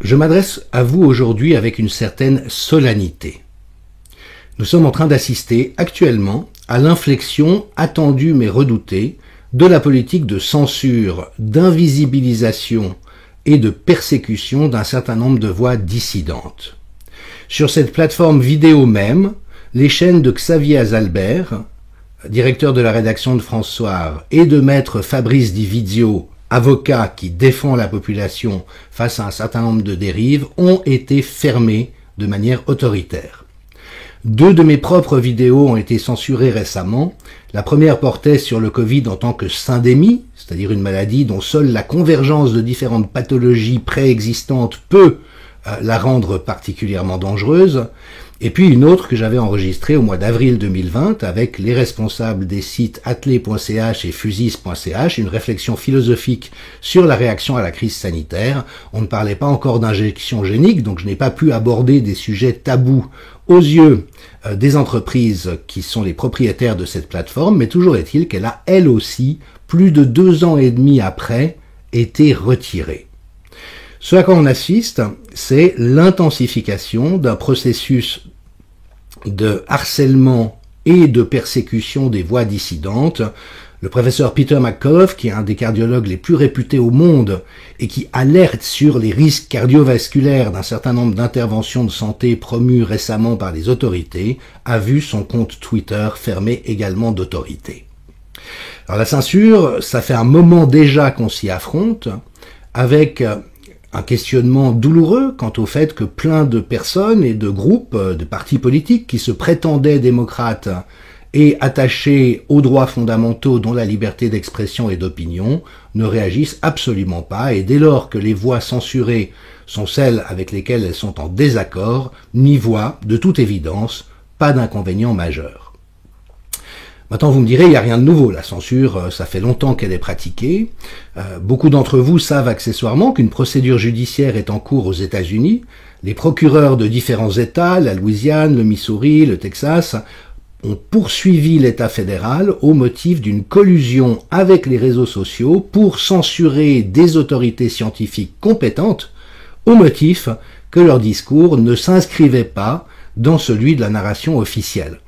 Je m'adresse à vous aujourd'hui avec une certaine solennité. Nous sommes en train d'assister actuellement à l'inflexion attendue mais redoutée de la politique de censure, d'invisibilisation et de persécution d'un certain nombre de voix dissidentes. Sur cette plateforme vidéo même, les chaînes de Xavier Azalbert, directeur de la rédaction de France Soir, et de maître Fabrice Di Vizio, avocat qui défend la population face à un certain nombre de dérives, ont été fermées de manière autoritaire. 2 de mes propres vidéos ont été censurées récemment. La première portait sur le Covid en tant que syndémie, c'est-à-dire une maladie dont seule la convergence de différentes pathologies préexistantes peut la rendre particulièrement dangereuse. Et puis une autre que j'avais enregistrée au mois d'avril 2020 avec les responsables des sites athlé.ch et fusis.ch, une réflexion philosophique sur la réaction à la crise sanitaire. On ne parlait pas encore d'injection génique, donc je n'ai pas pu aborder des sujets tabous aux yeux des entreprises qui sont les propriétaires de cette plateforme, mais toujours est-il qu'elle a, elle aussi, plus de 2 ans et demi après, été retirée. Ce à quoi on assiste, c'est l'intensification d'un processus de harcèlement et de persécution des voix dissidentes. Le professeur Peter McCullough, qui est un des cardiologues les plus réputés au monde et qui alerte sur les risques cardiovasculaires d'un certain nombre d'interventions de santé promues récemment par les autorités, a vu son compte Twitter fermé également d'autorité. Alors la censure, ça fait un moment déjà qu'on s'y affronte, avec un questionnement douloureux quant au fait que plein de personnes et de groupes, de partis politiques qui se prétendaient démocrates et attachés aux droits fondamentaux dont la liberté d'expression et d'opinion ne réagissent absolument pas, et dès lors que les voix censurées sont celles avec lesquelles elles sont en désaccord, n'y voient, de toute évidence, pas d'inconvénient majeur. Maintenant, vous me direz, il n'y a rien de nouveau. La censure, ça fait longtemps qu'elle est pratiquée. Beaucoup d'entre vous savent accessoirement qu'une procédure judiciaire est en cours aux États-Unis. Les procureurs de différents États, la Louisiane, le Missouri, le Texas, ont poursuivi l'État fédéral au motif d'une collusion avec les réseaux sociaux pour censurer des autorités scientifiques compétentes au motif que leur discours ne s'inscrivait pas dans celui de la narration officielle.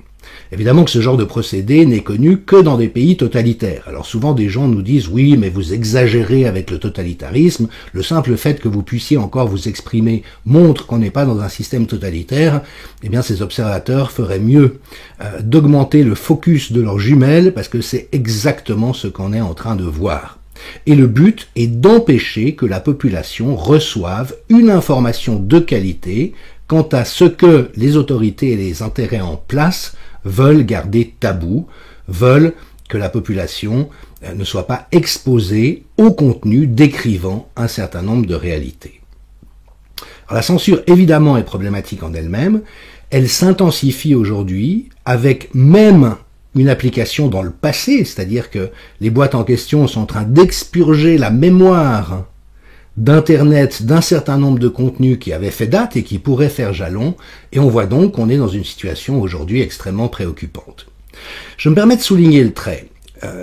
Évidemment que ce genre de procédé n'est connu que dans des pays totalitaires. Alors souvent des gens nous disent « oui, mais vous exagérez avec le totalitarisme, le simple fait que vous puissiez encore vous exprimer montre qu'on n'est pas dans un système totalitaire », eh bien ces observateurs feraient mieux d'augmenter le focus de leurs jumelles parce que c'est exactement ce qu'on est en train de voir. Et le but est d'empêcher que la population reçoive une information de qualité quant à ce que les autorités et les intérêts en place veulent garder tabou, veulent que la population ne soit pas exposée au contenu décrivant un certain nombre de réalités. Alors, la censure, évidemment, est problématique en elle-même. Elle s'intensifie aujourd'hui avec même une application dans le passé, c'est-à-dire que les boîtes en question sont en train d'expurger la mémoire d'Internet d'un certain nombre de contenus qui avaient fait date et qui pourraient faire jalon, et on voit donc qu'on est dans une situation aujourd'hui extrêmement préoccupante. Je me permets de souligner le trait.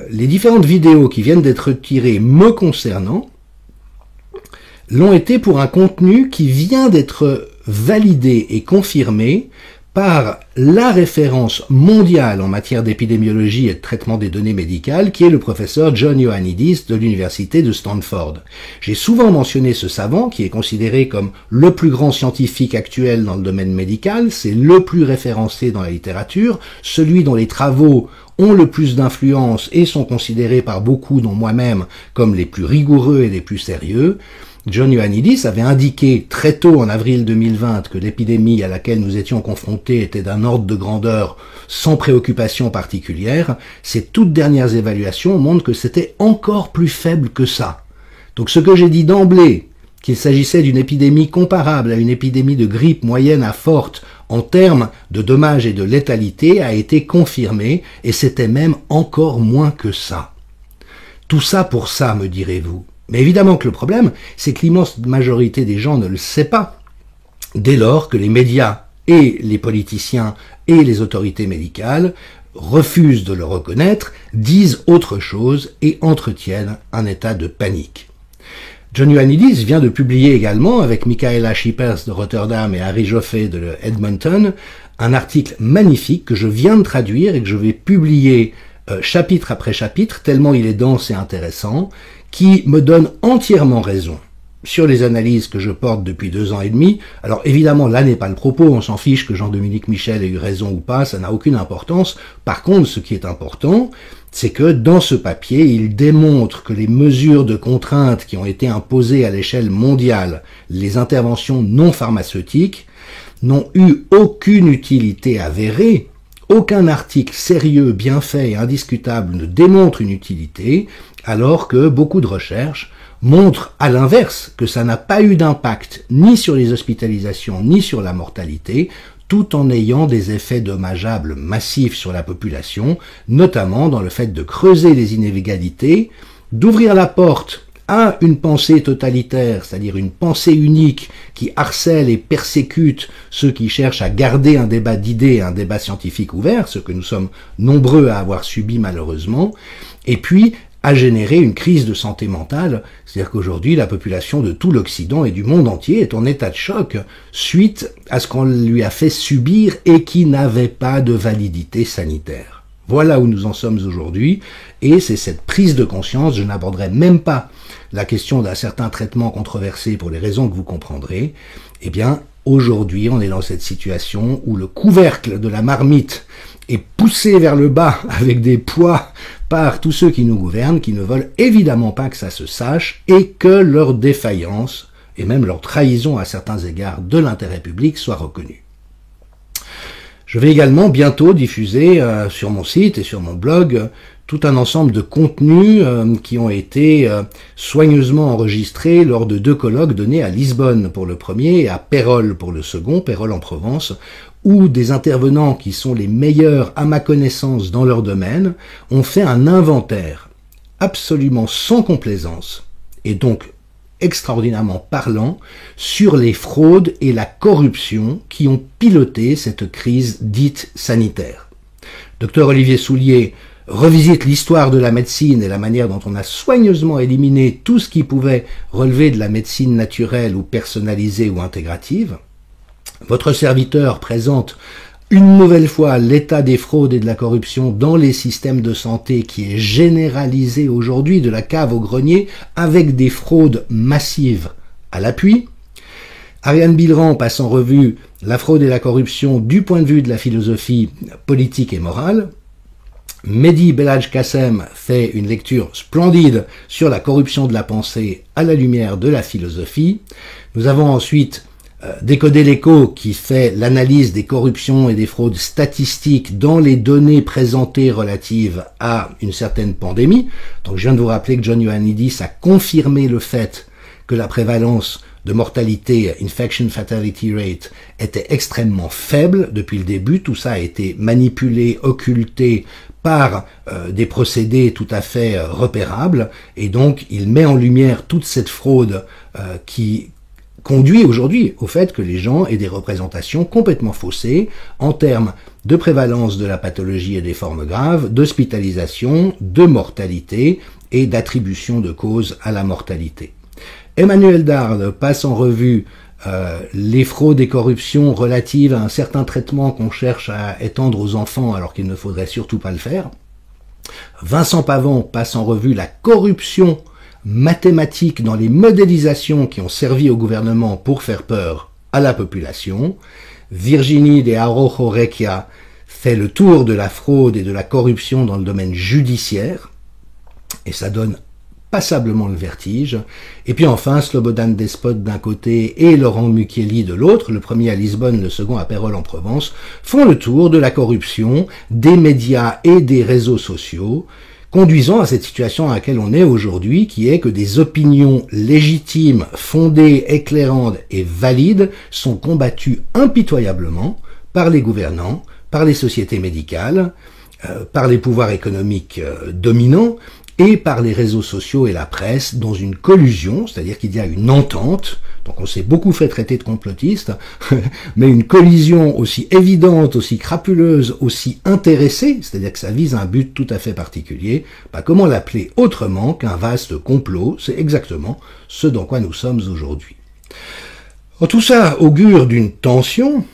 Les différentes vidéos qui viennent d'être retirées me concernant l'ont été pour un contenu qui vient d'être validé et confirmé par la référence mondiale en matière d'épidémiologie et de traitement des données médicales, qui est le professeur John Ioannidis de l'université de Stanford. J'ai souvent mentionné ce savant, qui est considéré comme le plus grand scientifique actuel dans le domaine médical, c'est le plus référencé dans la littérature, celui dont les travaux ont le plus d'influence et sont considérés par beaucoup, dont moi-même, comme les plus rigoureux et les plus sérieux. John Ioannidis avait indiqué très tôt en avril 2020 que l'épidémie à laquelle nous étions confrontés était d'un ordre de grandeur sans préoccupation particulière. Ces toutes dernières évaluations montrent que c'était encore plus faible que ça. Donc ce que j'ai dit d'emblée, qu'il s'agissait d'une épidémie comparable à une épidémie de grippe moyenne à forte en termes de dommages et de létalité, a été confirmé, et c'était même encore moins que ça. Tout ça pour ça, me direz-vous. Mais évidemment que le problème, c'est que l'immense majorité des gens ne le sait pas, dès lors que les médias et les politiciens et les autorités médicales refusent de le reconnaître, disent autre chose et entretiennent un état de panique. John Ioannidis vient de publier également, avec Michaela Schippers de Rotterdam et Harry Joffe de Edmonton, un article magnifique que je viens de traduire et que je vais publier chapitre après chapitre, tellement il est dense et intéressant, qui me donne entièrement raison sur les analyses que je porte depuis 2 ans et demi. Alors évidemment, là n'est pas le propos, on s'en fiche que Jean-Dominique Michel ait eu raison ou pas, ça n'a aucune importance. Par contre, ce qui est important, c'est que dans ce papier, il démontre que les mesures de contrainte qui ont été imposées à l'échelle mondiale, les interventions non pharmaceutiques, n'ont eu aucune utilité avérée. Aucun article sérieux, bien fait et indiscutable ne démontre une utilité, alors que beaucoup de recherches montrent à l'inverse que ça n'a pas eu d'impact ni sur les hospitalisations ni sur la mortalité, tout en ayant des effets dommageables massifs sur la population, notamment dans le fait de creuser les inégalités, d'ouvrir la porte à une pensée totalitaire, c'est-à-dire une pensée unique qui harcèle et persécute ceux qui cherchent à garder un débat d'idées, un débat scientifique ouvert, ce que nous sommes nombreux à avoir subi malheureusement, et puis à générer une crise de santé mentale, c'est-à-dire qu'aujourd'hui la population de tout l'Occident et du monde entier est en état de choc suite à ce qu'on lui a fait subir et qui n'avait pas de validité sanitaire. Voilà où nous en sommes aujourd'hui, et c'est cette prise de conscience, je n'aborderai même pas la question d'un certain traitement controversé pour les raisons que vous comprendrez. Eh bien, aujourd'hui, on est dans cette situation où le couvercle de la marmite est poussé vers le bas avec des poids par tous ceux qui nous gouvernent, qui ne veulent évidemment pas que ça se sache, et que leur défaillance, et même leur trahison à certains égards de l'intérêt public, soit reconnue. Je vais également bientôt diffuser sur mon site et sur mon blog tout un ensemble de contenus qui ont été soigneusement enregistrés lors de 2 colloques donnés à Lisbonne pour le premier et à Pérols pour le second, Pérols en Provence, où des intervenants qui sont les meilleurs à ma connaissance dans leur domaine ont fait un inventaire absolument sans complaisance et donc extraordinairement parlant sur les fraudes et la corruption qui ont piloté cette crise dite sanitaire. Dr Olivier Soulier revisite l'histoire de la médecine et la manière dont on a soigneusement éliminé tout ce qui pouvait relever de la médecine naturelle ou personnalisée ou intégrative. Votre serviteur présente une nouvelle fois l'état des fraudes et de la corruption dans les systèmes de santé qui est généralisé aujourd'hui de la cave au grenier avec des fraudes massives à l'appui. Ariane Bilran passe en revue la fraude et la corruption du point de vue de la philosophie politique et morale. Mehdi Belhadj Kassem fait une lecture splendide sur la corruption de la pensée à la lumière de la philosophie. Nous avons ensuite Décoder l'écho qui fait l'analyse des corruptions et des fraudes statistiques dans les données présentées relatives à une certaine pandémie. Donc je viens de vous rappeler que John Ioannidis a confirmé le fait que la prévalence de mortalité, infection fatality rate, était extrêmement faible depuis le début. Tout ça a été manipulé, occulté par des procédés tout à fait repérables, et donc il met en lumière toute cette fraude qui conduit aujourd'hui au fait que les gens aient des représentations complètement faussées en termes de prévalence de la pathologie et des formes graves, d'hospitalisation, de mortalité et d'attribution de cause à la mortalité. Emmanuel Dard passe en revue les fraudes et corruptions relatives à un certain traitement qu'on cherche à étendre aux enfants alors qu'il ne faudrait surtout pas le faire. Vincent Pavon passe en revue la corruption mathématiques dans les modélisations qui ont servi au gouvernement pour faire peur à la population. Virginie de Araujo Recchia fait le tour de la fraude et de la corruption dans le domaine judiciaire, et ça donne passablement le vertige. Et puis enfin, Slobodan Despot d'un côté et Laurent Mukieli de l'autre, le premier à Lisbonne, le second à Pérols en Provence, font le tour de la corruption, des médias et des réseaux sociaux, conduisant à cette situation à laquelle on est aujourd'hui, qui est que des opinions légitimes, fondées, éclairantes et valides sont combattues impitoyablement par les gouvernants, par les sociétés médicales, par les pouvoirs économiques dominants, et par les réseaux sociaux et la presse dans une collusion, c'est-à-dire qu'il y a une entente. Donc on s'est beaucoup fait traiter de complotiste, mais une collision aussi évidente, aussi crapuleuse, aussi intéressée, c'est-à-dire que ça vise un but tout à fait particulier, comment l'appeler autrement qu'un vaste complot? C'est exactement ce dans quoi nous sommes aujourd'hui. Tout ça augure d'une tension.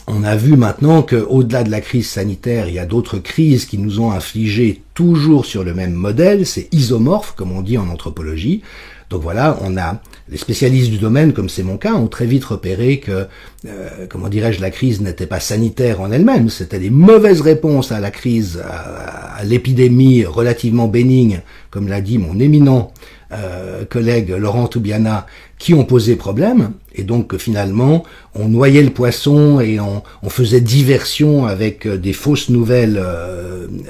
On a vu maintenant qu'au-delà de la crise sanitaire, il y a d'autres crises qui nous ont infligé toujours sur le même modèle, c'est isomorphe, comme on dit en anthropologie. Donc voilà, on a les spécialistes du domaine, comme c'est mon cas, ont très vite repéré que, la crise n'était pas sanitaire en elle-même, c'était des mauvaises réponses à la crise, à l'épidémie relativement bénigne, comme l'a dit mon éminent collègue Laurent Toubiana, qui ont posé problème, et donc finalement on noyait le poisson et on faisait diversion avec des fausses nouvelles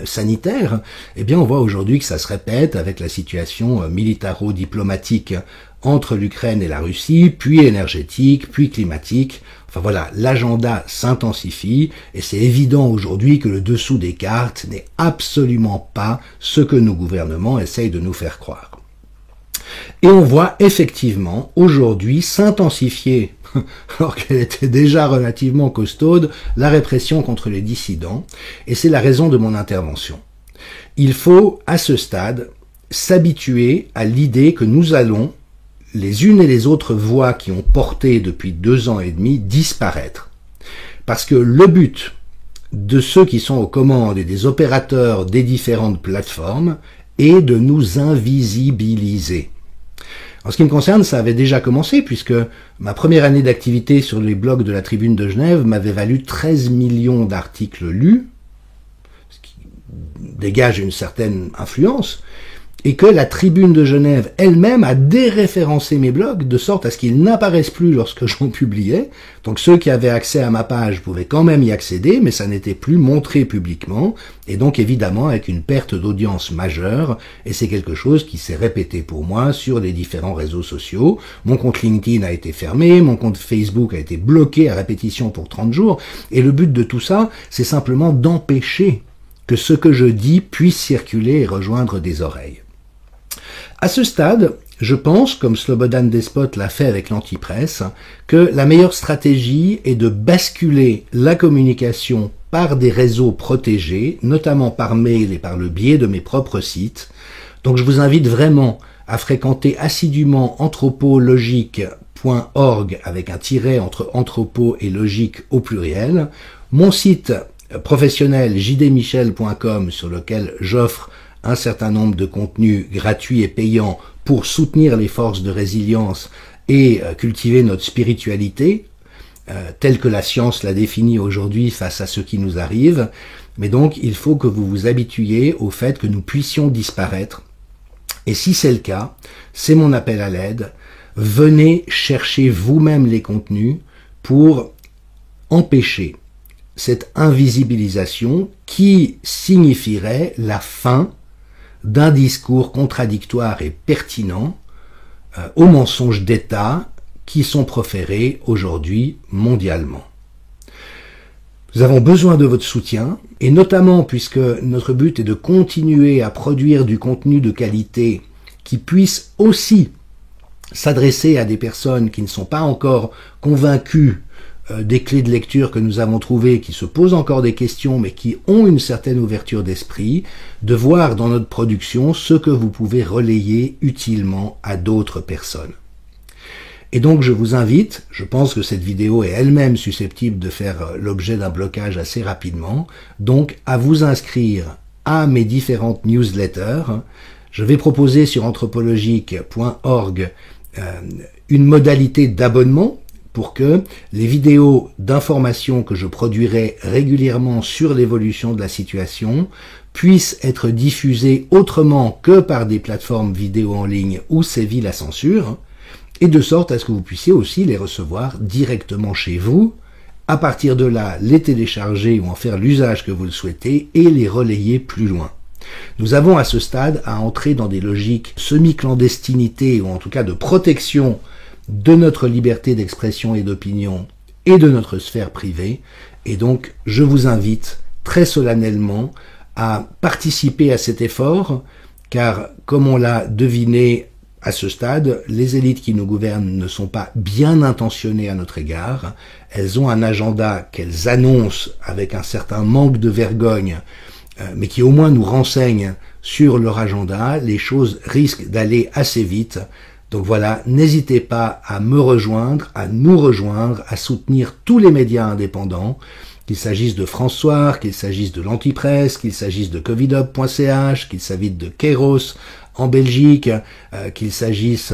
sanitaires. Eh bien on voit aujourd'hui que ça se répète avec la situation militaro-diplomatique entre l'Ukraine et la Russie, puis énergétique, puis climatique. Enfin voilà, l'agenda s'intensifie et c'est évident aujourd'hui que le dessous des cartes n'est absolument pas ce que nos gouvernements essayent de nous faire croire. Et on voit effectivement aujourd'hui s'intensifier, alors qu'elle était déjà relativement costaude, la répression contre les dissidents, et c'est la raison de mon intervention. Il faut, à ce stade, s'habituer à l'idée que nous allons, les unes et les autres voix qui ont porté depuis 2 ans et demi, disparaître. Parce que le but de ceux qui sont aux commandes et des opérateurs des différentes plateformes est de nous invisibiliser. En ce qui me concerne, ça avait déjà commencé, puisque ma première année d'activité sur les blogs de la Tribune de Genève m'avait valu 13 millions d'articles lus, ce qui dégage une certaine influence, et que la Tribune de Genève elle-même a déréférencé mes blogs de sorte à ce qu'ils n'apparaissent plus lorsque j'en publiais. Donc ceux qui avaient accès à ma page pouvaient quand même y accéder, mais ça n'était plus montré publiquement, et donc évidemment avec une perte d'audience majeure, et c'est quelque chose qui s'est répété pour moi sur les différents réseaux sociaux. Mon compte LinkedIn a été fermé, mon compte Facebook a été bloqué à répétition pour 30 jours, et le but de tout ça, c'est simplement d'empêcher que ce que je dis puisse circuler et rejoindre des oreilles. À ce stade, je pense, comme Slobodan Despot l'a fait avec l'antipresse, que la meilleure stratégie est de basculer la communication par des réseaux protégés, notamment par mail et par le biais de mes propres sites. Donc je vous invite vraiment à fréquenter assidûment anthropologique.org avec un tiret entre anthropo et logique au pluriel, mon site professionnel jdmichel.com sur lequel j'offre un certain nombre de contenus gratuits et payants pour soutenir les forces de résilience et cultiver notre spiritualité, telle que la science l'a définie aujourd'hui face à ce qui nous arrive. Mais donc, il faut que vous vous habituiez au fait que nous puissions disparaître. Et si c'est le cas, c'est mon appel à l'aide. Venez chercher vous-même les contenus pour empêcher cette invisibilisation qui signifierait la fin d'un discours contradictoire et pertinent aux mensonges d'État qui sont proférés aujourd'hui mondialement. Nous avons besoin de votre soutien, et notamment puisque notre but est de continuer à produire du contenu de qualité qui puisse aussi s'adresser à des personnes qui ne sont pas encore convaincues des clés de lecture que nous avons trouvées, qui se posent encore des questions, mais qui ont une certaine ouverture d'esprit, de voir dans notre production ce que vous pouvez relayer utilement à d'autres personnes. Et donc je vous invite, je pense que cette vidéo est elle-même susceptible de faire l'objet d'un blocage assez rapidement, donc à vous inscrire à mes différentes newsletters. Je vais proposer sur anthropologique.org une modalité d'abonnement pour que les vidéos d'information que je produirai régulièrement sur l'évolution de la situation puissent être diffusées autrement que par des plateformes vidéo en ligne où sévit la censure, et de sorte à ce que vous puissiez aussi les recevoir directement chez vous, à partir de là les télécharger ou en faire l'usage que vous le souhaitez et les relayer plus loin. Nous avons à ce stade à entrer dans des logiques semi-clandestinité ou en tout cas de protection de notre liberté d'expression et d'opinion et de notre sphère privée, et donc je vous invite très solennellement à participer à cet effort car comme on l'a deviné à ce stade, les élites qui nous gouvernent ne sont pas bien intentionnées à notre égard. Elles ont un agenda qu'elles annoncent avec un certain manque de vergogne, mais qui au moins nous renseigne sur leur agenda. Les choses risquent d'aller assez vite. Donc voilà, n'hésitez pas à me rejoindre, à nous rejoindre, à soutenir tous les médias indépendants, qu'il s'agisse de François, qu'il s'agisse de l'Antipresse, qu'il s'agisse de covidob.ch, qu'il s'agisse de Kairos en Belgique, qu'il s'agisse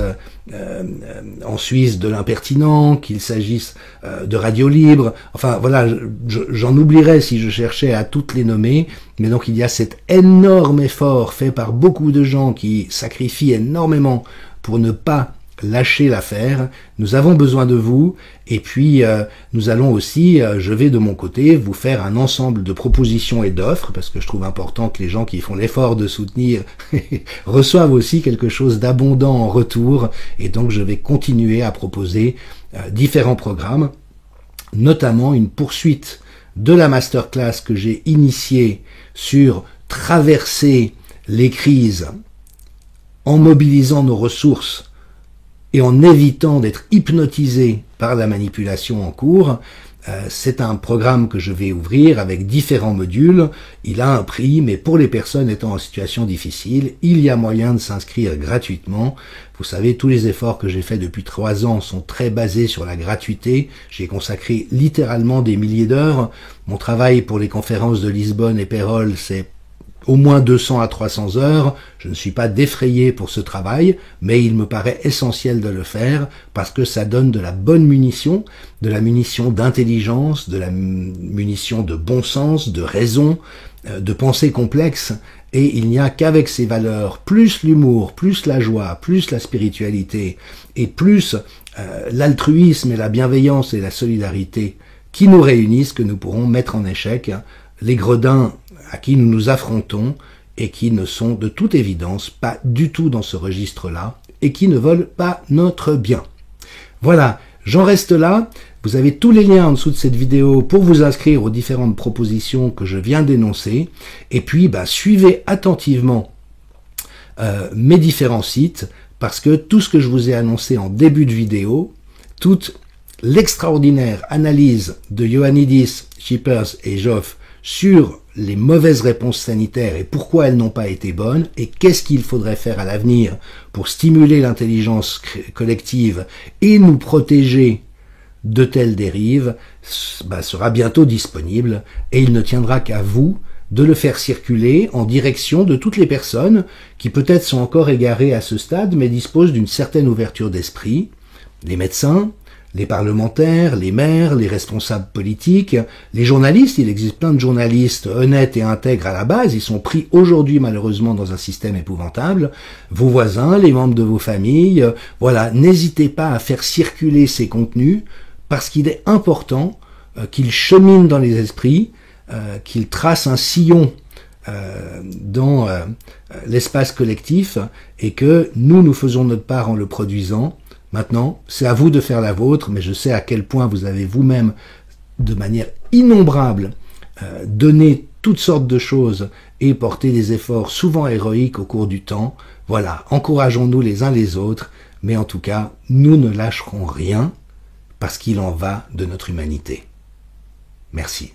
en Suisse de l'Impertinent, qu'il s'agisse de Radio Libre. Enfin voilà, j'en oublierais si je cherchais à toutes les nommer, mais donc il y a cet énorme effort fait par beaucoup de gens qui sacrifient énormément pour ne pas lâcher l'affaire. Nous avons besoin de vous, et puis nous allons aussi, je vais de mon côté vous faire un ensemble de propositions et d'offres, parce que je trouve important que les gens qui font l'effort de soutenir reçoivent aussi quelque chose d'abondant en retour, et donc je vais continuer à proposer différents programmes, notamment une poursuite de la masterclass que j'ai initiée sur traverser les crises en mobilisant nos ressources et en évitant d'être hypnotisé par la manipulation en cours. C'est un programme que je vais ouvrir avec différents modules. Il a un prix, mais pour les personnes étant en situation difficile, il y a moyen de s'inscrire gratuitement. Vous savez, tous les efforts que j'ai faits depuis 3 ans sont très basés sur la gratuité. J'ai consacré littéralement des milliers d'heures. Mon travail pour les conférences de Lisbonne et Pérol, c'est au moins 200 à 300 heures. Je ne suis pas défrayé pour ce travail, mais il me paraît essentiel de le faire parce que ça donne de la bonne munition, de la munition d'intelligence, de la munition de bon sens, de raison, de pensée complexe. Et il n'y a qu'avec ces valeurs, plus l'humour, plus la joie, plus la spiritualité et plus l'altruisme et la bienveillance et la solidarité qui nous réunissent que nous pourrons mettre en échec les gredins à qui nous nous affrontons et qui ne sont de toute évidence pas du tout dans ce registre-là et qui ne veulent pas notre bien. Voilà, j'en reste là. Vous avez tous les liens en dessous de cette vidéo pour vous inscrire aux différentes propositions que je viens d'énoncer. Et puis, suivez attentivement mes différents sites parce que tout ce que je vous ai annoncé en début de vidéo, toute l'extraordinaire analyse de Ioannidis, Schippers et Joff sur les mauvaises réponses sanitaires et pourquoi elles n'ont pas été bonnes et qu'est-ce qu'il faudrait faire à l'avenir pour stimuler l'intelligence collective et nous protéger de telles dérives, sera bientôt disponible et il ne tiendra qu'à vous de le faire circuler en direction de toutes les personnes qui peut-être sont encore égarées à ce stade mais disposent d'une certaine ouverture d'esprit, les médecins, les parlementaires, les maires, les responsables politiques, les journalistes. Il existe plein de journalistes honnêtes et intègres à la base. Ils sont pris aujourd'hui malheureusement dans un système épouvantable. Vos voisins, les membres de vos familles. Voilà, n'hésitez pas à faire circuler ces contenus parce qu'il est important qu'ils cheminent dans les esprits, qu'ils tracent un sillon dans l'espace collectif et que nous faisons notre part en le produisant. Maintenant, c'est à vous de faire la vôtre, mais je sais à quel point vous avez vous-même, de manière innombrable, donné toutes sortes de choses et porté des efforts souvent héroïques au cours du temps. Voilà, encourageons-nous les uns les autres, mais en tout cas, nous ne lâcherons rien parce qu'il en va de notre humanité. Merci.